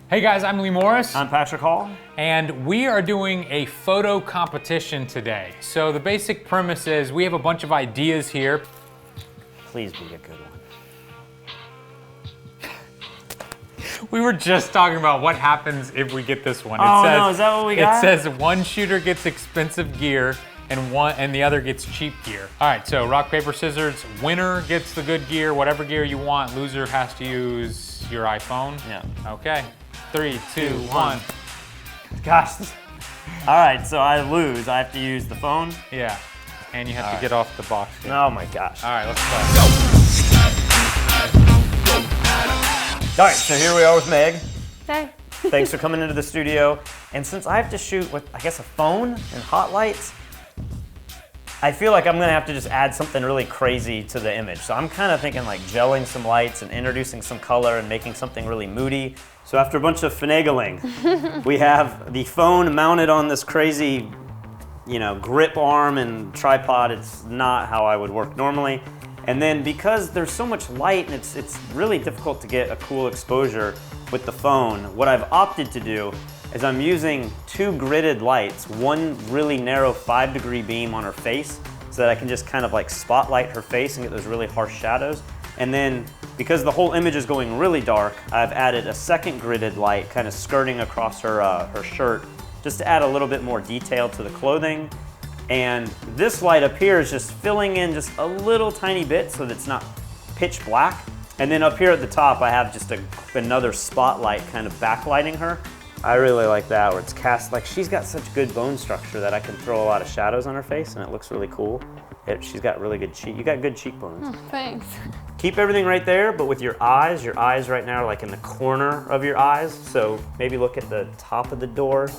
Hey guys, I'm Lee Morris. I'm Patrick Hall. And we are doing a photo competition today. So the basic premise is we have a bunch of ideas here. Please be a good one. We were just talking about what happens if we get this one. No, is that what we got? It says one shooter gets expensive gear and the other gets cheap gear. All right, so rock, paper, scissors. Winner gets the good gear, whatever gear you want. Loser has to use your iPhone. Yeah. Okay. 3, 2, 1. Gosh. All right, so I lose. I have to use the phone. Yeah. And you have to get off the box here. Oh my gosh. All right, let's go. All right, so here we are with Meg. Hey. Thanks for coming into the studio. And since I have to shoot with, I guess, a phone and hot lights, I feel like I'm gonna have to just add something really crazy to the image. So I'm kind of thinking like gelling some lights and introducing some color and making something really moody. So after a bunch of finagling, we have the phone mounted on this crazy, grip arm and tripod. It's not how I would work normally. And then because there's so much light and it's really difficult to get a cool exposure with the phone, what I've opted to do is I'm using 2 gridded lights, one really narrow 5-degree beam on her face so that I can just kind of like spotlight her face and get those really harsh shadows. And then because the whole image is going really dark, I've added a second gridded light kind of skirting across her, her shirt just to add a little bit more detail to the clothing. And this light up here is just filling in just a little tiny bit so that it's not pitch black. And then up here at the top, I have just another spotlight kind of backlighting her. I really like that, where it's cast, like she's got such good bone structure that I can throw a lot of shadows on her face and it looks really cool. She's got really good you got good cheekbones. Oh, thanks. Keep everything right there, but with your eyes right now are like in the corner of your eyes, so maybe look at the top of the door.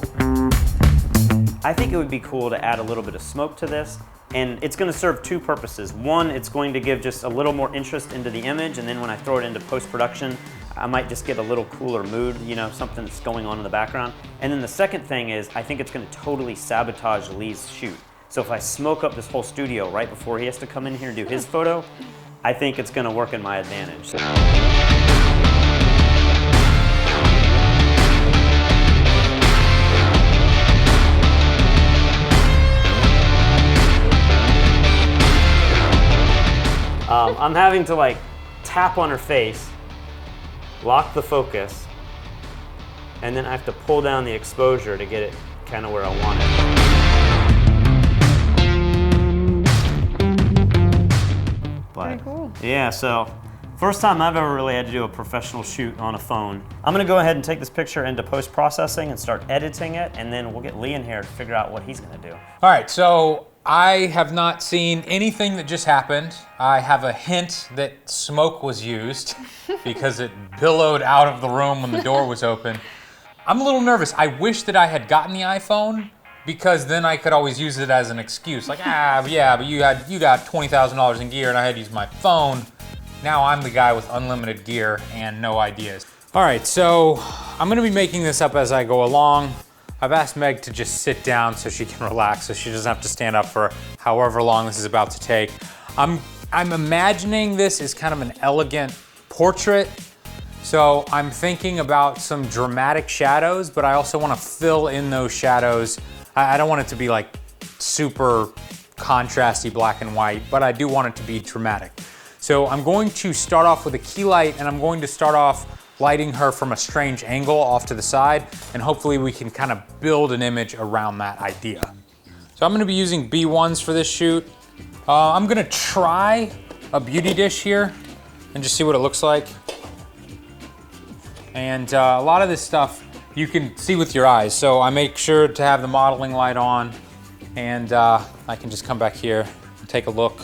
I think it would be cool to add a little bit of smoke to this, and it's gonna serve 2 purposes. One, it's going to give just a little more interest into the image, and then when I throw it into post-production, I might just get a little cooler mood, something that's going on in the background. And then the second thing is, I think it's gonna totally sabotage Lee's shoot. So if I smoke up this whole studio right before he has to come in here and do his photo, I think it's gonna work in my advantage. So. I'm having to like tap on her face, lock the focus, and then I have to pull down the exposure to get it kind of where I want it. Pretty cool. Yeah, so first time I've ever really had to do a professional shoot on a phone. I'm gonna go ahead and take this picture into post-processing and start editing it, and then we'll get Lee in here to figure out what he's gonna do. All right, so I have not seen anything that just happened. I have a hint that smoke was used because it billowed out of the room when the door was open. I'm a little nervous. I wish that I had gotten the iPhone because then I could always use it as an excuse. Like, yeah, but you got $20,000 in gear and I had to use my phone. Now I'm the guy with unlimited gear and no ideas. All right, so I'm gonna be making this up as I go along. I've asked Meg to just sit down so she can relax, so she doesn't have to stand up for however long this is about to take. I'm imagining this as kind of an elegant portrait. So I'm thinking about some dramatic shadows, but I also want to fill in those shadows. I don't want it to be like super contrasty black and white, but I do want it to be dramatic. So I'm going to start off with a key light, and I'm going to start off lighting her from a strange angle off to the side, and hopefully we can kind of build an image around that idea. So I'm gonna be using B1s for this shoot. I'm gonna try a beauty dish here and just see what it looks like. And a lot of this stuff you can see with your eyes, so I make sure to have the modeling light on, and I can just come back here and take a look.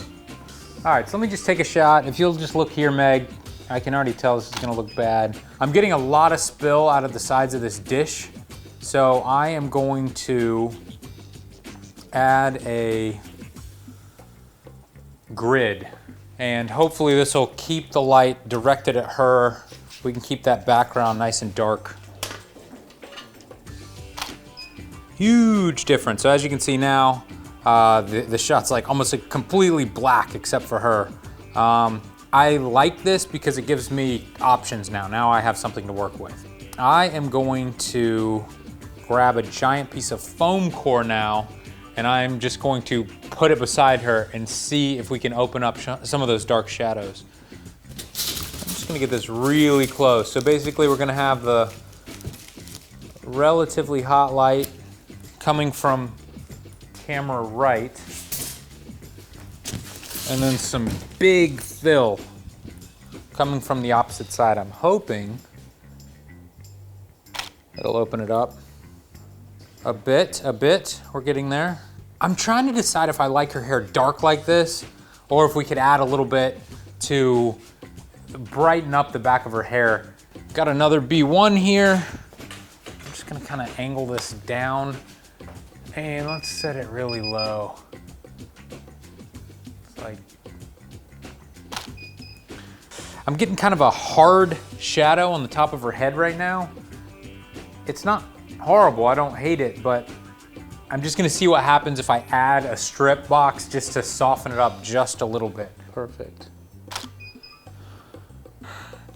All right, so let me just take a shot. If you'll just look here, Meg, I can already tell this is gonna look bad. I'm getting a lot of spill out of the sides of this dish, so I am going to add a grid, and hopefully this will keep the light directed at her. We can keep that background nice and dark. Huge difference. So as you can see now, the shot's like almost like completely black except for her. I like this because it gives me options now. Now I have something to work with. I am going to grab a giant piece of foam core now, and I'm just going to put it beside her and see if we can open up some of those dark shadows. I'm just gonna get this really close. So basically we're gonna have the relatively hot light coming from camera right, and then some big fill coming from the opposite side. I'm hoping it'll open it up a bit. We're getting there. I'm trying to decide if I like her hair dark like this, or if we could add a little bit to brighten up the back of her hair. Got another B1 here. I'm just gonna kind of angle this down, and let's set it really low. It's like, I'm getting kind of a hard shadow on the top of her head right now. It's not horrible, I don't hate it, but I'm just gonna see what happens if I add a strip box just to soften it up just a little bit. Perfect.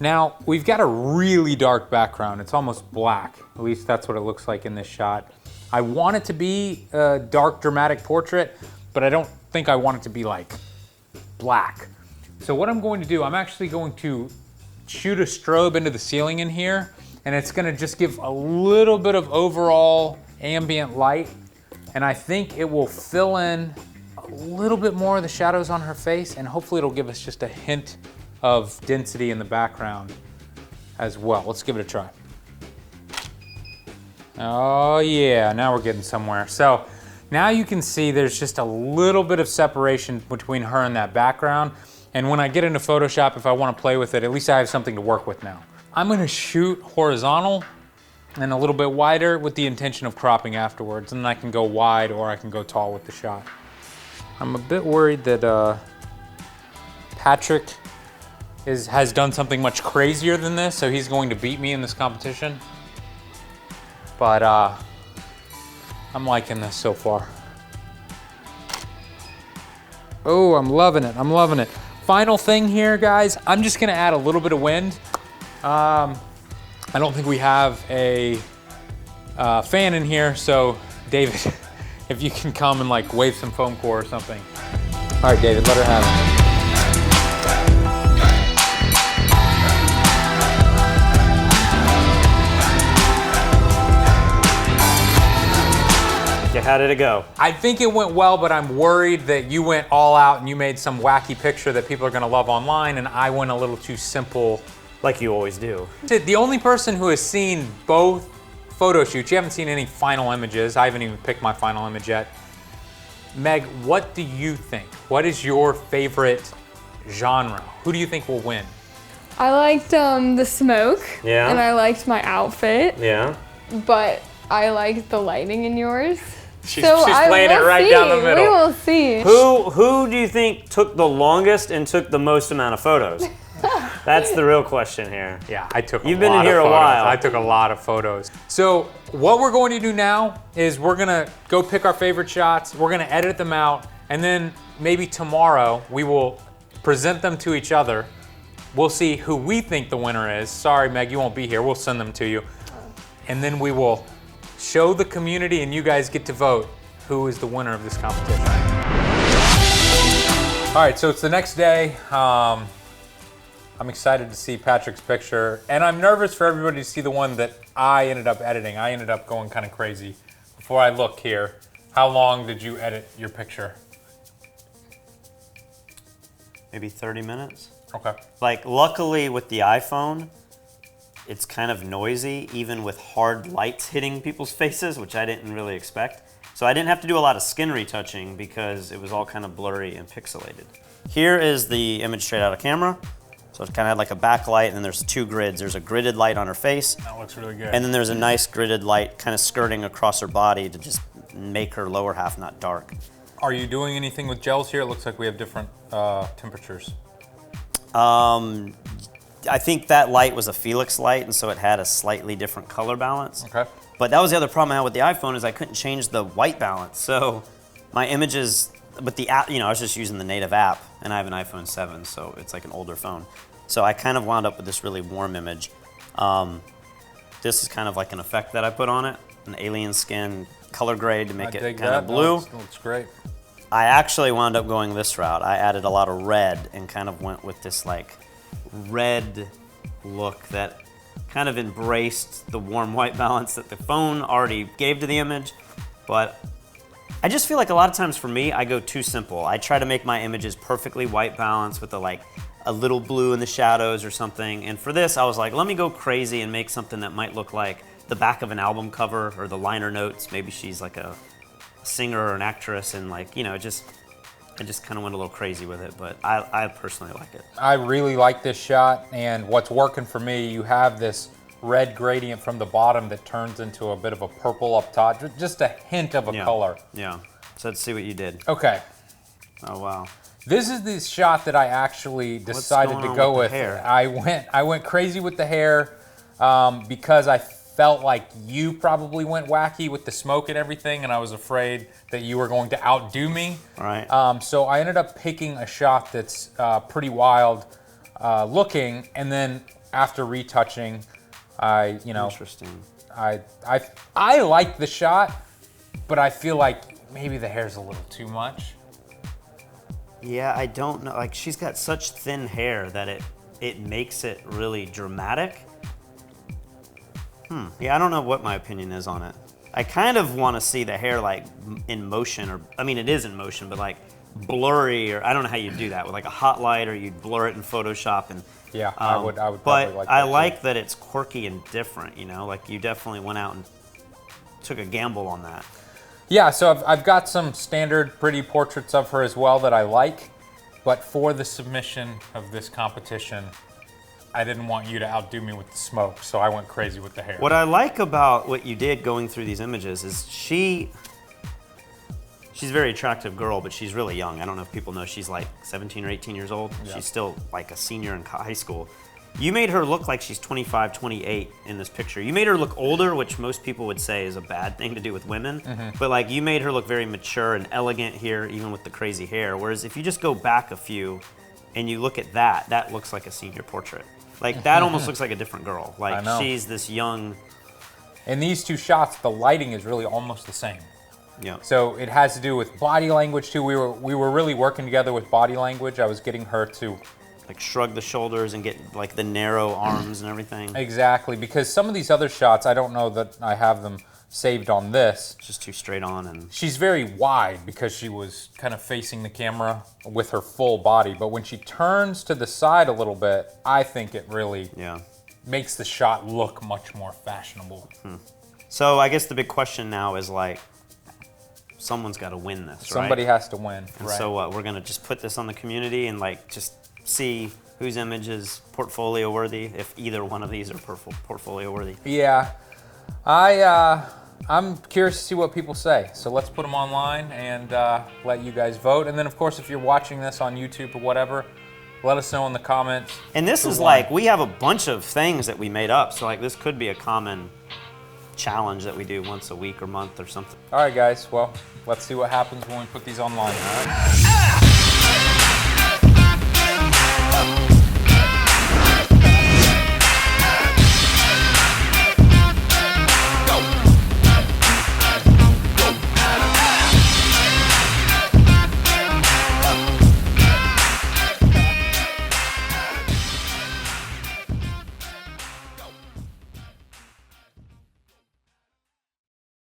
Now, we've got a really dark background. It's almost black. At least that's what it looks like in this shot. I want it to be a dark, dramatic portrait, but I don't think I want it to be like black. So what I'm going to do, I'm actually going to shoot a strobe into the ceiling in here, and it's gonna just give a little bit of overall ambient light, and I think it will fill in a little bit more of the shadows on her face, and hopefully it'll give us just a hint of density in the background as well. Let's give it a try. Oh yeah, now we're getting somewhere. So now you can see there's just a little bit of separation between her and that background. And when I get into Photoshop, if I want to play with it, at least I have something to work with now. I'm going to shoot horizontal and a little bit wider with the intention of cropping afterwards. And then I can go wide or I can go tall with the shot. I'm a bit worried that Patrick has done something much crazier than this, so he's going to beat me in this competition. But I'm liking this so far. Oh, I'm loving it, I'm loving it. Final thing here, guys, I'm just gonna add a little bit of wind. I don't think we have a fan in here, so David, if you can come and like wave some foam core or something. All right, David, let her have it. How did it go? I think it went well, but I'm worried that you went all out and you made some wacky picture that people are gonna love online, and I went a little too simple. Like you always do. The only person who has seen both photo shoots, you haven't seen any final images. I haven't even picked my final image yet. Meg, what do you think? What is your favorite genre? Who do you think will win? I liked the smoke. Yeah. And I liked my outfit. Yeah. But I liked the lighting in yours. She's playing it right down the middle. We will see. Who do you think took the longest and took the most amount of photos? That's the real question here. Yeah, I took You've been in here a while. I took a lot of photos. So what we're going to do now is we're gonna go pick our favorite shots, we're gonna edit them out, and then maybe tomorrow we will present them to each other. We'll see who we think the winner is. Sorry, Meg, you won't be here. We'll send them to you. And then we will show the community and you guys get to vote who is the winner of this competition. All right, so it's the next day. I'm excited to see Patrick's picture, and I'm nervous for everybody to see the one that I ended up editing. I ended up going kind of crazy. Before I look here, how long did you edit your picture? Maybe 30 minutes. Okay. Like, luckily with the iPhone, it's kind of noisy, even with hard lights hitting people's faces, which I didn't really expect. So I didn't have to do a lot of skin retouching because it was all kind of blurry and pixelated. Here is the image straight out of camera. So it kind of had like a backlight, and then there's two grids. There's a gridded light on her face. That looks really good. And then there's a nice gridded light kind of skirting across her body to just make her lower half not dark. Are you doing anything with gels here? It looks like we have different temperatures. I think that light was a Felix light, and so it had a slightly different color balance. Okay. But that was the other problem I had with the iPhone is I couldn't change the white balance. So my images, with the app, I was just using the native app, and I have an iPhone 7, so it's like an older phone. So I kind of wound up with this really warm image. This is kind of like an effect that I put on it, an alien skin color grade to make it dig kind of that. blue. No, it looks great. I actually wound up going this route. I added a lot of red and kind of went with this like red look that kind of embraced the warm white balance that the phone already gave to the image. But I just feel like a lot of times for me, I go too simple. I try to make my images perfectly white balance with a little blue in the shadows or something. And for this, I was like, let me go crazy and make something that might look like the back of an album cover or the liner notes. Maybe she's like a singer or an actress, and like, you know, I just kind of went a little crazy with it, but I personally like it. I really like this shot, and what's working for me, you have this red gradient from the bottom that turns into a bit of a purple up top, just a hint of a color. Yeah, so let's see what you did. Okay. Oh, wow. This is the shot that I actually decided to go with. Hair? I went crazy with the hair because I felt like you probably went wacky with the smoke and everything, and I was afraid that you were going to outdo me. Right. So I ended up picking a shot that's pretty wild looking, and then after retouching, Interesting. I like the shot, but I feel like maybe the hair's a little too much. Yeah, I don't know. Like, she's got such thin hair that it makes it really dramatic. Yeah, I don't know what my opinion is on it. I kind of want to see the hair like in motion, or I mean, it is in motion, but like blurry, or I don't know how you do that with like a hot light, or you'd blur it in Photoshop. And Yeah, I would but probably like that. I too. like that it's quirky and different. You know, like you definitely went out and took a gamble on that. Yeah, so I've got some standard pretty portraits of her as well that I like, but for the submission of this competition, I didn't want you to outdo me with the smoke, so I went crazy with the hair. What I like about what you did going through these images is she's a very attractive girl, but she's really young. I don't know if people know she's like 17 or 18 years old. Yeah. She's still like a senior in high school. You made her look like she's 25, 28 in this picture. You made her look older, which most people would say is a bad thing to do with women. Mm-hmm. But like, you made her look very mature and elegant here, even with the crazy hair. Whereas if you just go back a few and you look at that, that looks like a senior portrait. Like, that almost looks like a different girl. Like, she's this young. In these two shots, the lighting is really almost the same. Yeah. So it has to do with body language too. We were really working together with body language. I was getting her to like shrug the shoulders and get like the narrow arms and everything. Exactly, because some of these other shots, I don't know that I have them saved on this. It's just too straight on, and she's very wide because she was kind of facing the camera with her full body. But when she turns to the side a little bit, I think it really makes the shot look much more fashionable. So I guess the big question now is like, someone's got to win this, right? Somebody has to win. And so what? We're gonna just put this on the community and like just see whose image is portfolio worthy, if either one of these are portfolio worthy. Yeah, I'm curious to see what people say. So let's put them online and let you guys vote. And then of course, if you're watching this on YouTube or whatever, let us know in the comments. And this is like, we have a bunch of things that we made up. So like, this could be a common challenge that we do once a week or month or something. All right, guys. Well, let's see what happens when we put these online. All right?